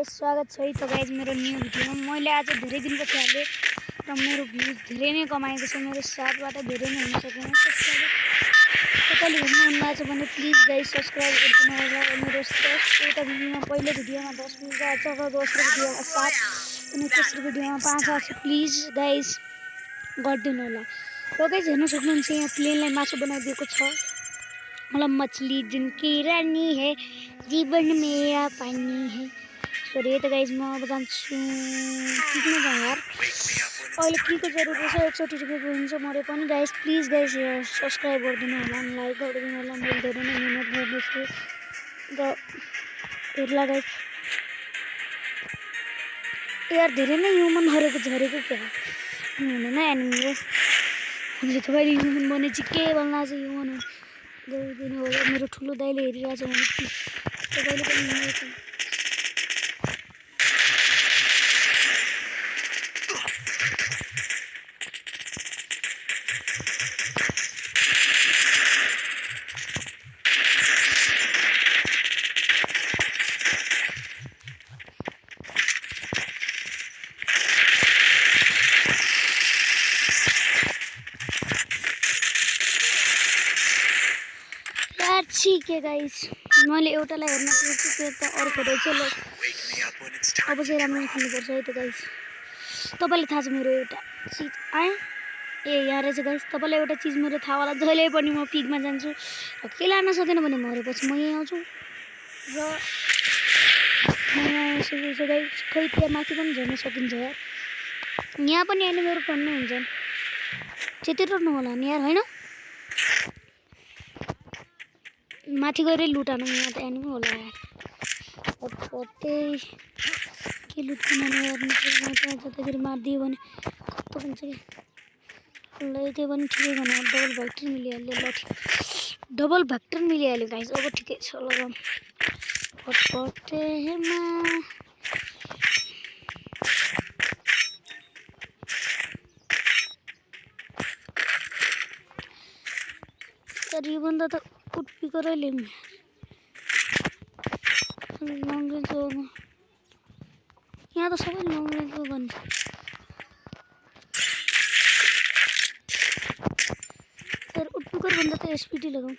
स्वागत छ है त गाइज मेरो न्यू भिडियोमा। मैले आज धेरै दिनपछि हालेँ र मेरो भ्युज धेरै नै कमाएको छ। मेरो साथबाट धेरै नै हुन सकेन। तपाईँले हेर्नु मन लाग्छ भने प्लिज गाइज सब्सक्राइब गरिदिनु होला। मेरो एउटा भिडियोमा पहिलो भिडियोमा 10 भ्युज आएको छ र दोस्रो भिडियोमा 7 अनि तेस्रो भिडियोमा 5 आएको छ। प्लिज गाइज गरिदिनु होला। र गाइज हेर्न सक्नुहुन्छ यहाँ प्लेनलाई मासु बनाइदिएको छ। मतलब मछली जिनकी रानी है जीवन मेरा पानी है। सॉरी ये तो गाइज मैं अब जान्छु किन जाऊँ यार अहिले के जरुरत छ। 61 रुपैयाँको हुन्छ मरे पनि गाइज प्लिज गाइज सब्सक्राइब गरिदिनु होला, लाइक गरिदिनु होला। मैले धेरै नै मेहनत गर्दैछु र हेर्ला गाइज यार धेरै नै ह्युमन झरेको क्या हुँदैन एनिमी हो। मैले तपाईँले ह्युमन बने चाहिँ के भन्ला चाहिँ ह्युमन गरिदिनु होला। मेरो ठुलो दाइले हेरिरहेछ भने तपाईँले पनि ठीक है गाइस मैले एउटालाई हेर्न खोजेछु त्यो त अर्को रहेछ। ल अब चाहिँ राम्रो खेल्नुपर्छ है त गाइस। तपाईँलाई थाहा छ मेरो एउटा चिज ए यहाँ रहेछ गाइस। तपाईँलाई एउटा चिज मेरो थाहा होला। जहिले पनि म पिकमा जान्छु र के लान सकेन भने मरेपछि म यहीँ आउँछु र यहाँ आइसकेको छ गाइस। खै त्यहाँ माथि पनि झर्न सकिन्छ यार। यहाँ पनि एनिमीहरू टन्नै हुन्छन्। त्यतिरहनु होला नि यार होइन। माथि गएर लुटानु यहाँ त एनिमी होला यार। कतै के लुट बनाउनु गर्नु जताखेरि मारिदियो भने कस्तो हुन्छ कि ल त्यो पनि ठिकै भएन। डबल भ्याक्टर मिलिहाल्यो। ल डबल भ्याक्टर मिलिहाल्यो गाइस। अब ठिकै छ। ल पटपटेमा तर योभन्दा त उठ्पीको रह्यो नि लङ रेन्ज हो। यहाँ त सबै लङ रेन्जको भन्छ। तर उठ्पीको भन्दा त एसपिडी लगाऊ।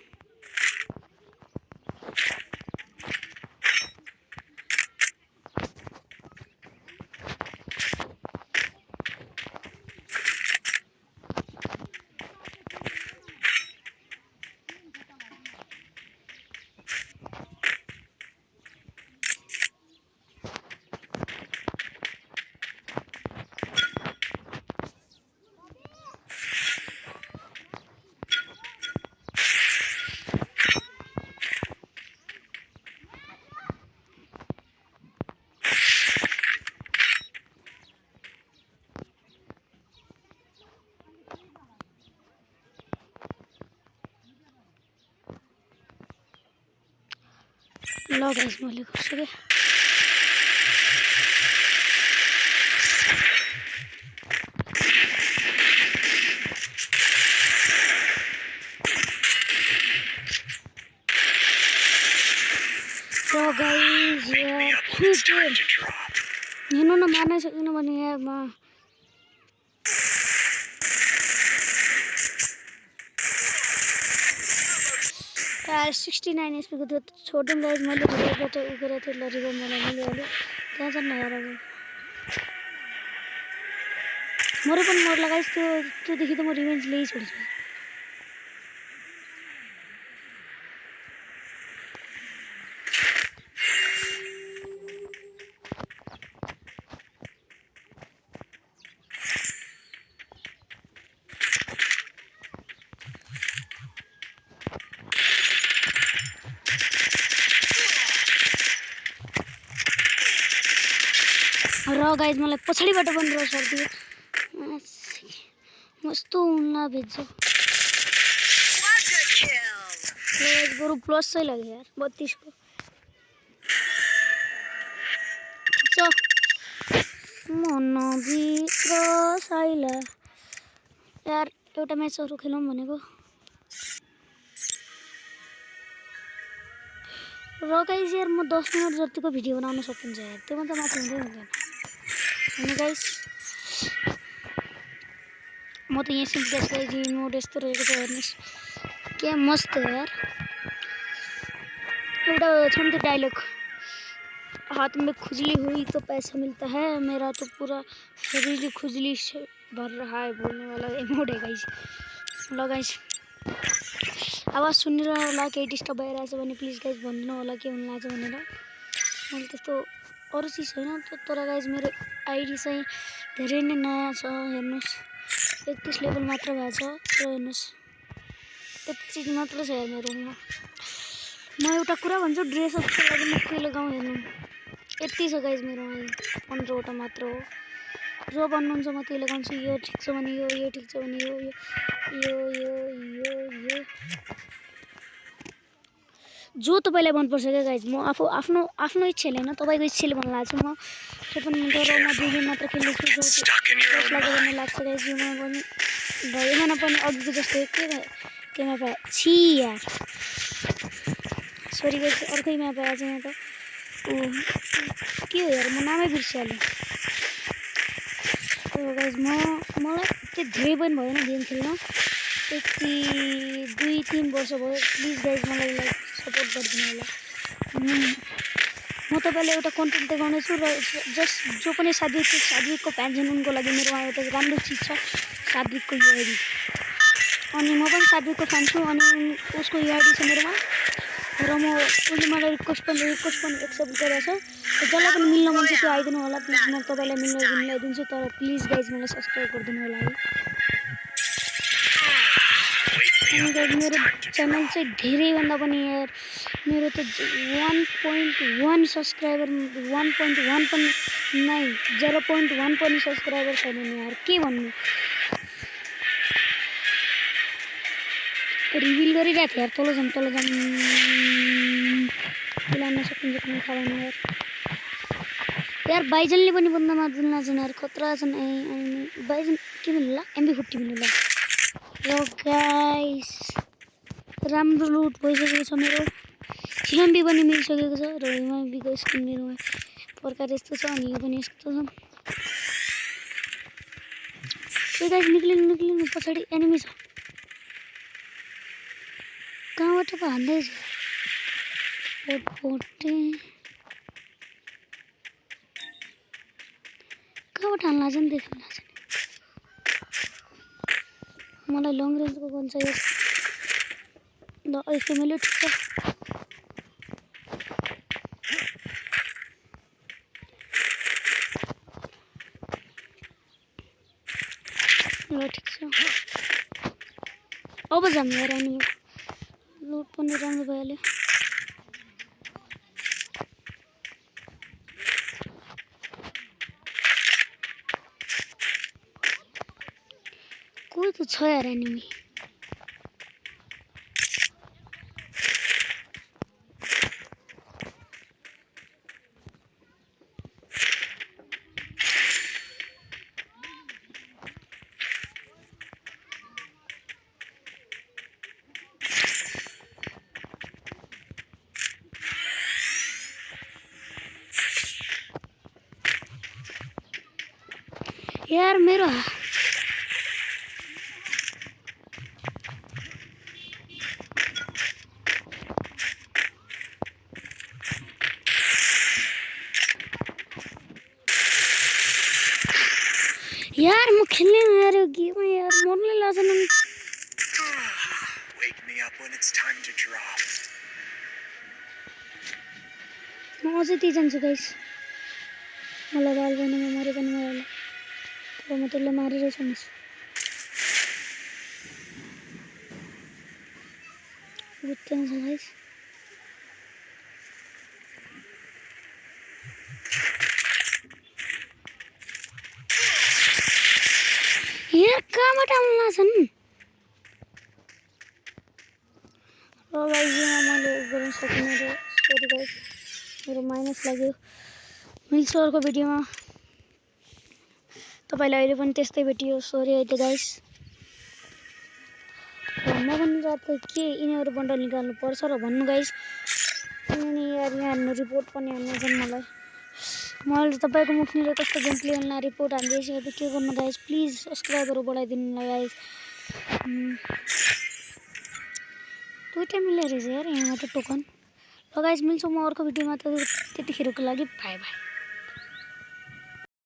ल गाइस मैले गर्छु के तो गाइस यार हेर्नु न मार्नै सकिन भने यार म 69 एसपी को थियो छोड्दिउँ गाइस। मैले रिभरबाट उकेर थियो। ल रिभर मलाई मिलिहाल्यो। त्यहाँ चाहिँ नहेर मरे पनि मर्ला गाइस। त्योदेखि त म रिभेन्ज लिइ छोड्छु। र गाइस मलाई पछाडिबाट पनि रस सर्दियो मस्तो हुन्ला भेज। बरु प्लस चाहिँ लाग्यो यार 32 को मनभित्र साइला यार। एउटा म्याचहरू खेलौँ भनेको र गाइस यार म 10 मिनट जतिको भिडियो बनाउन सकिन्छ यार, त्यो भन्दा माथि हुँदैन हैन गाइस। म त यहाँ सिम्पल गाइस रिमोट यस्तो रहेको छ हेर्नुस्, क्या मस्त है यार। एउटा छ नि त्यो डायलग, हाथ में खुजली हुई तो पैसा मिलता है, मेरा तो पूरा शरीर खुजली से भर रहा है, बोलने वाला इमोट है गाइस। ल गाइस आवाज सुनिरहनु होला, केही डिस्टर्ब भइरहेछ भने प्लिज गाइस भनिदिनु होला के हुन लाग्छ भनेर। मैले त्यस्तो अरू चिज छैन तर गाइस मेरो आइडी चाहिँ धेरै नै नयाँ छ हेर्नुस्, 31 लेभल मात्र भएको छ र हेर्नुस् त्यति चिज मात्र छ यार मेरोमा। म एउटा कुरा भन्छु, ड्रेसअपको लागि म के लगाउँ हेर्नु, यति छ गाइस मेरोमा, 15वटा मात्र हो। जो भन्नुहुन्छ म त्यही लगाउँछु, यो ठिक छ भने यो ठिक छ भने यो यो यो यो यो यो जो तपाईँलाई मनपर्छ क्या गाइज। म आफ्नो इच्छाले होइन, तपाईँको इच्छाले मन लाग्छ। म त्यो पनि गरेर म 2 दिन मात्र खेल्दैछु, जसलाई गर्न लाग्छ गाइज। योमा पनि भएन पनि अघिको जस्तो केमा पाएँ छि यार, सरी गाइज अर्कै म्याप आएछ यहाँ त। के हो यार, म नामै बिर्सिहालेँ। गाइज मलाई त्यो धेरै पनि भएन गेम खेल्न, यति 2-3 वर्ष भयो। प्लिज गाइज मलाई सपोर्ट गरिदिनु होला। म तपाईँलाई एउटा कन्टेन्ट देखाउनेछु र जो पनि सात्विकको फ्यान छन् उनको लागि मेरोमा एउटा राम्रो चिज छ, सात्विकको युआइडी। अनि म पनि सात्विकको फ्यान छु अनि उसको युआइडी छ मेरोमा र उसले मलाई रिक्वेस्ट पनि एक्सेप्ट गरेको छ। जसलाई पनि मिल्न मन छ त्यो आइदिनु होला प्लिज, म तपाईँलाई मिलाइदिन्छु। तर प्लिज गाइज मलाई सब्सक्राइब गरिदिनु होला है। अनि गाइज मेरो च्यानल चाहिँ धेरैभन्दा पनि यार मेरो त 1.1 सब्सक्राइबर, 1.1 पनि नै 0.1 पनि सब्सक्राइबर छैन यार, के भन्नु। रिभिल गरिरहेको थिएँ यार, तल जाम मिलाउन सकिन्छ कुनै थाहा भएन यार। बाइजनले पनि बन्दा मार्दिन छन् यार, खतरा छन्। बाइजन के भन्नु ल, MB40 भन्नु ल। र गाइस राम्रो लुट भइसकेको छ मेरो, एमबी पनि मिलिसकेको छ र एमबीको स्किन मेरोमा प्रकार यस्तो छ अनि यो पनि यस्तो छ। ए गाइस निक्लिनु पछाडि एनिमी छ, कहाँबाट पो हान्दैछ पोटे, कहाँबाट हान्ला चाहिँ देख्नु लाग्छ। मलाई लङ रेन्जको गन चाहियो ल, यस्तो मैले ठिक छ। ल ठिक छ, अब जाम यार। एनिमी लुट पनि राम्रो भइहाल्यो। कोही त छ यार एनिमी। यार मेरो यार म खेल्ने यार गेम यार मर्ने लाग्छ नि। म अझै त्यही जान्छु गाइस, मलाई बाल भएन, म मरे पनि मरला तर म त्यसलाई मारेरै छान्छु। बुझ्दैन छ गाइस, यार कहाँबाट आउनु छन्। र गाइस मैले गर्न सकिनँ र सरी गाइस, मेरो माइनस लाग्यो। मिल्छ अर्को भिडियोमा, तपाईँलाई अहिले पनि त्यस्तै भेटियो, सरी है त गाइस। म पनि रात के यिनीहरू बन्डल निकाल्नु पर्छ र भन्नु गाइस। अनि यार यहाँ हान्नु रिपोर्ट पनि हान्नु छन् मलाई। मैले तपाईँको मुखनिर कस्तो गेम प्ले अनलाइन रिपोर्ट हान्दैछु त के गर्नु गाइस, प्लिज सब्सक्राइबहरू बढाइदिनु ल गाइस। दुईवटा मिल्यो रहेछ यार यहाँ मात्र टोकन। ल गाइस मिल्छ म अर्को भिडियोमा, त त्यतिखेरको लागि बाई बाई।